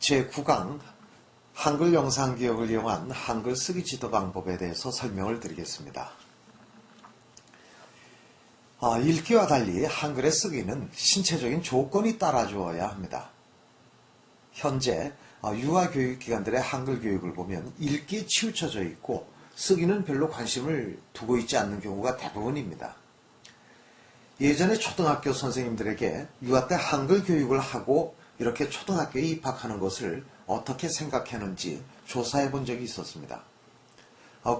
제9강 한글 영상 기억을 이용한 한글 쓰기 지도 방법에 대해서 설명을 드리겠습니다. 읽기와 달리 한글의 쓰기는 신체적인 조건이 따라주어야 합니다. 현재 유아교육기관들의 한글 교육을 보면 읽기에 치우쳐져 있고 쓰기는 별로 관심을 두고 있지 않는 경우가 대부분입니다. 예전에 초등학교 선생님들에게 유아 때 한글 교육을 하고 이렇게 초등학교에 입학하는 것을 어떻게 생각했는지 조사해 본 적이 있었습니다.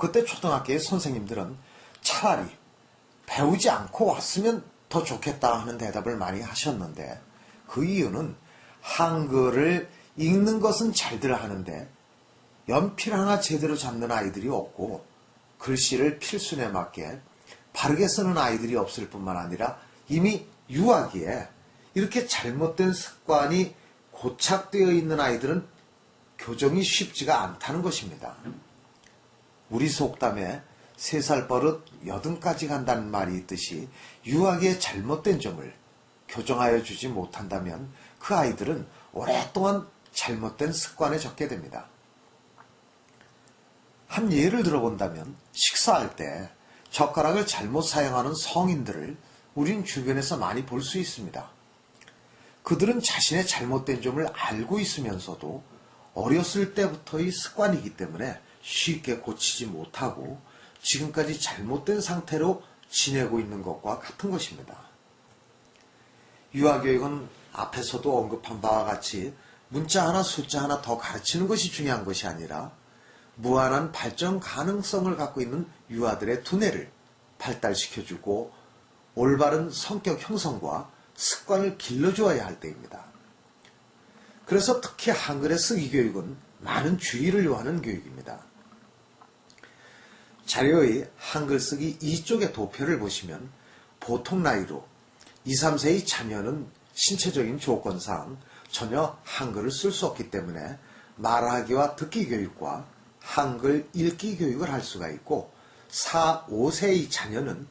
그때 초등학교의 선생님들은 차라리 배우지 않고 왔으면 더 좋겠다 하는 대답을 많이 하셨는데, 그 이유는 한글을 읽는 것은 잘들 하는데 연필 하나 제대로 잡는 아이들이 없고 글씨를 필순에 맞게 바르게 쓰는 아이들이 없을 뿐만 아니라 이미 유아기에 이렇게 잘못된 습관이 고착되어 있는 아이들은 교정이 쉽지가 않다는 것입니다. 우리 속담에 3살 버릇 80까지 간다는 말이 있듯이 유아기의 잘못된 점을 교정하여 주지 못한다면 그 아이들은 오랫동안 잘못된 습관에 젖게 됩니다. 한 예를 들어본다면 식사할 때 젓가락을 잘못 사용하는 성인들을 우린 주변에서 많이 볼 수 있습니다. 그들은 자신의 잘못된 점을 알고 있으면서도 어렸을 때부터의 습관이기 때문에 쉽게 고치지 못하고 지금까지 잘못된 상태로 지내고 있는 것과 같은 것입니다. 유아교육은 앞에서도 언급한 바와 같이 문자 하나 숫자 하나 더 가르치는 것이 중요한 것이 아니라 무한한 발전 가능성을 갖고 있는 유아들의 두뇌를 발달시켜주고 올바른 성격 형성과 습관을 길러주어야 할 때입니다. 그래서 특히 한글의 쓰기 교육은 많은 주의를 요하는 교육입니다. 자료의 한글 쓰기 2쪽의 도표를 보시면 보통 나이로 2, 3세의 자녀는 신체적인 조건상 전혀 한글을 쓸 수 없기 때문에 말하기와 듣기 교육과 한글 읽기 교육을 할 수가 있고, 4, 5세의 자녀는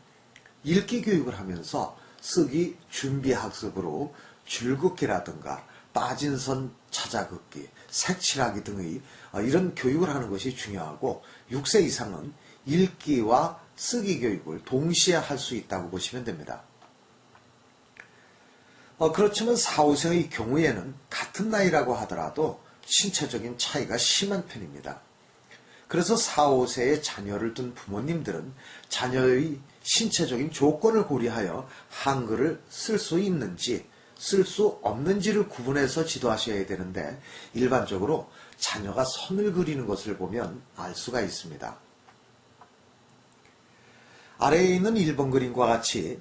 읽기 교육을 하면서 쓰기 준비 학습으로 줄긋기라든가 빠진 선 찾아긋기, 색칠하기 등의 이런 교육을 하는 것이 중요하고, 6세 이상은 읽기와 쓰기 교육을 동시에 할 수 있다고 보시면 됩니다. 그렇지만 4, 5세의 경우에는 같은 나이라고 하더라도 신체적인 차이가 심한 편입니다. 그래서 4, 5세의 자녀를 둔 부모님들은 자녀의 신체적인 조건을 고려하여 한글을 쓸 수 있는지 쓸 수 없는지를 구분해서 지도하셔야 되는데, 일반적으로 자녀가 선을 그리는 것을 보면 알 수가 있습니다. 아래에 있는 1번 그림과 같이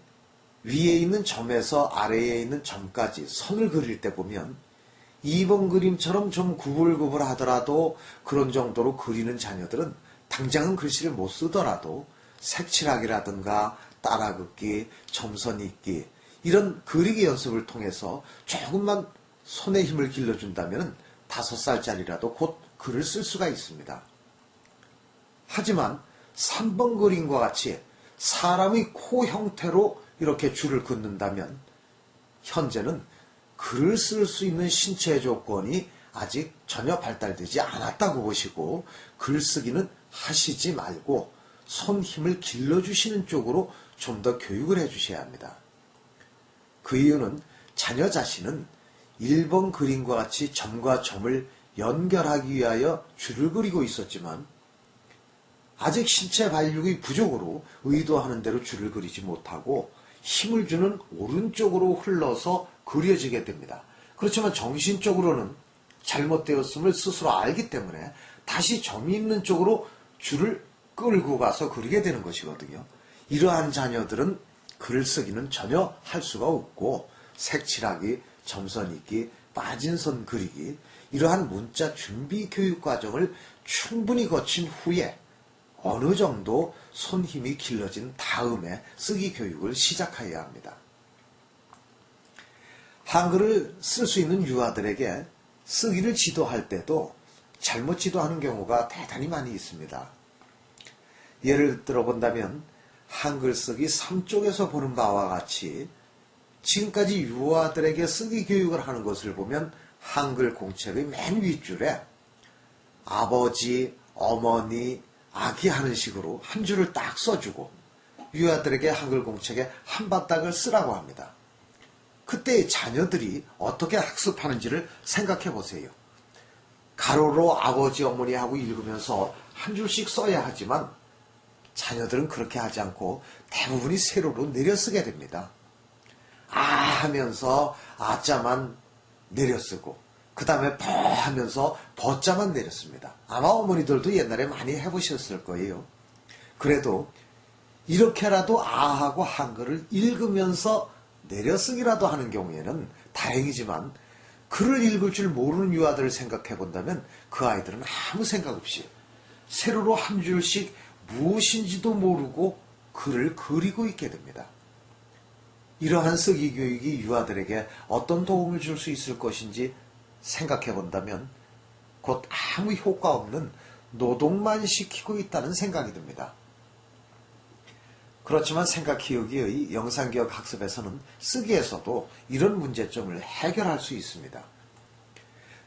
위에 있는 점에서 아래에 있는 점까지 선을 그릴 때 보면 2번 그림처럼 좀 구불구불 하더라도 그런 정도로 그리는 자녀들은 당장은 글씨를 못 쓰더라도 색칠하기라든가 따라긋기, 점선 읽기 이런 그리기 연습을 통해서 조금만 손의 힘을 길러준다면 5살짜리라도 곧 글을 쓸 수가 있습니다. 하지만 3번 그림과 같이 사람의 코 형태로 이렇게 줄을 긋는다면 현재는 글을 쓸 수 있는 신체 조건이 아직 전혀 발달되지 않았다고 보시고 글쓰기는 하시지 말고 손 힘을 길러주시는 쪽으로 좀 더 교육을 해주셔야 합니다. 그 이유는 자녀 자신은 1번 그림과 같이 점과 점을 연결하기 위하여 줄을 그리고 있었지만 아직 신체 발육의 부족으로 의도하는 대로 줄을 그리지 못하고 힘을 주는 오른쪽으로 흘러서 그려지게 됩니다. 그렇지만 정신적으로는 잘못되었음을 스스로 알기 때문에 다시 점이 있는 쪽으로 줄을 끌고 가서 그리게 되는 것이거든요. 이러한 자녀들은 글 쓰기는 전혀 할 수가 없고 색칠하기, 점선 읽기, 빠진 선 그리기 이러한 문자 준비 교육 과정을 충분히 거친 후에 어느 정도 손힘이 길러진 다음에 쓰기 교육을 시작해야 합니다. 한글을 쓸 수 있는 유아들에게 쓰기를 지도할 때도 잘못 지도하는 경우가 대단히 많이 있습니다. 예를 들어본다면 한글 쓰기 3쪽에서 보는 바와 같이 지금까지 유아들에게 쓰기 교육을 하는 것을 보면 한글 공책의 맨 윗줄에 아버지, 어머니, 아기 하는 식으로 한 줄을 딱 써주고 유아들에게 한글 공책에 한 바닥을 쓰라고 합니다. 그때 자녀들이 어떻게 학습하는지를 생각해 보세요. 가로로 아버지, 어머니하고 읽으면서 한 줄씩 써야 하지만 자녀들은 그렇게 하지 않고 대부분이 세로로 내려 쓰게 됩니다. 아 하면서 아자만 내려 쓰고 그 다음에 버 하면서 버자만 내려 씁니다. 아마 어머니들도 옛날에 많이 해보셨을 거예요. 그래도 이렇게라도 아하고 한글을 읽으면서 내려쓰기라도 하는 경우에는 다행이지만 글을 읽을 줄 모르는 유아들을 생각해 본다면 그 아이들은 아무 생각 없이 세로로 한 줄씩 무엇인지도 모르고 글을 그리고 있게 됩니다. 이러한 쓰기 교육이 유아들에게 어떤 도움을 줄 수 있을 것인지 생각해 본다면 곧 아무 효과 없는 노동만 시키고 있다는 생각이 듭니다. 그렇지만 생각키우기의 영상기억 학습에서는 쓰기에서도 이런 문제점을 해결할 수 있습니다.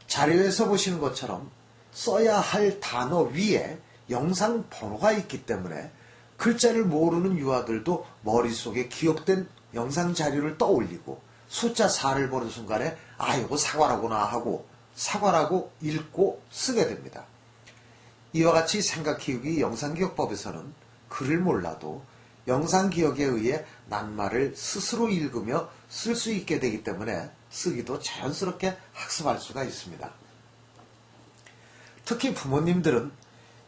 자료에서 보시는 것처럼 써야 할 단어 위에 영상 번호가 있기 때문에 글자를 모르는 유아들도 머릿속에 기억된 영상 자료를 떠올리고 숫자 4를 보는 순간에 아 이거 사과라구나 하고 사과라고 읽고 쓰게 됩니다. 이와 같이 생각키우기 영상기억법에서는 글을 몰라도 영상기억에 의해 낱말을 스스로 읽으며 쓸 수 있게 되기 때문에 쓰기도 자연스럽게 학습할 수가 있습니다. 특히 부모님들은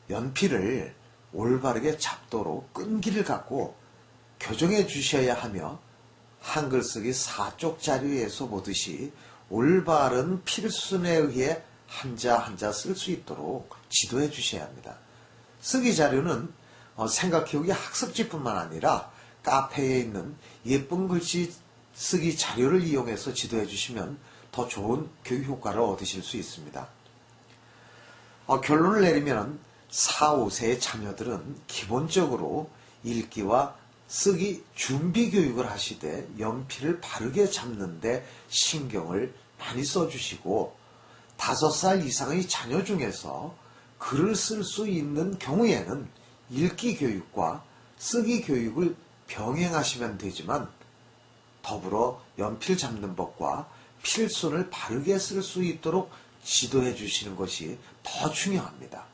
연필을 올바르게 잡도록 끈기를 갖고 교정해 주셔야 하며 한글 쓰기 4쪽 자료에서 보듯이 올바른 필순에 의해 한자 한자 쓸 수 있도록 지도해 주셔야 합니다. 쓰기 자료는 생각키우기 학습지뿐만 아니라 카페에 있는 예쁜 글씨 쓰기 자료를 이용해서 지도해 주시면 더 좋은 교육 효과를 얻으실 수 있습니다. 결론을 내리면 4, 5세의 자녀들은 기본적으로 읽기와 쓰기 준비 교육을 하시되 연필을 바르게 잡는데 신경을 많이 써주시고 5살 이상의 자녀 중에서 글을 쓸 수 있는 경우에는 읽기 교육과 쓰기 교육을 병행하시면 되지만 더불어 연필 잡는 법과 필순을 바르게 쓸 수 있도록 지도해 주시는 것이 더 중요합니다.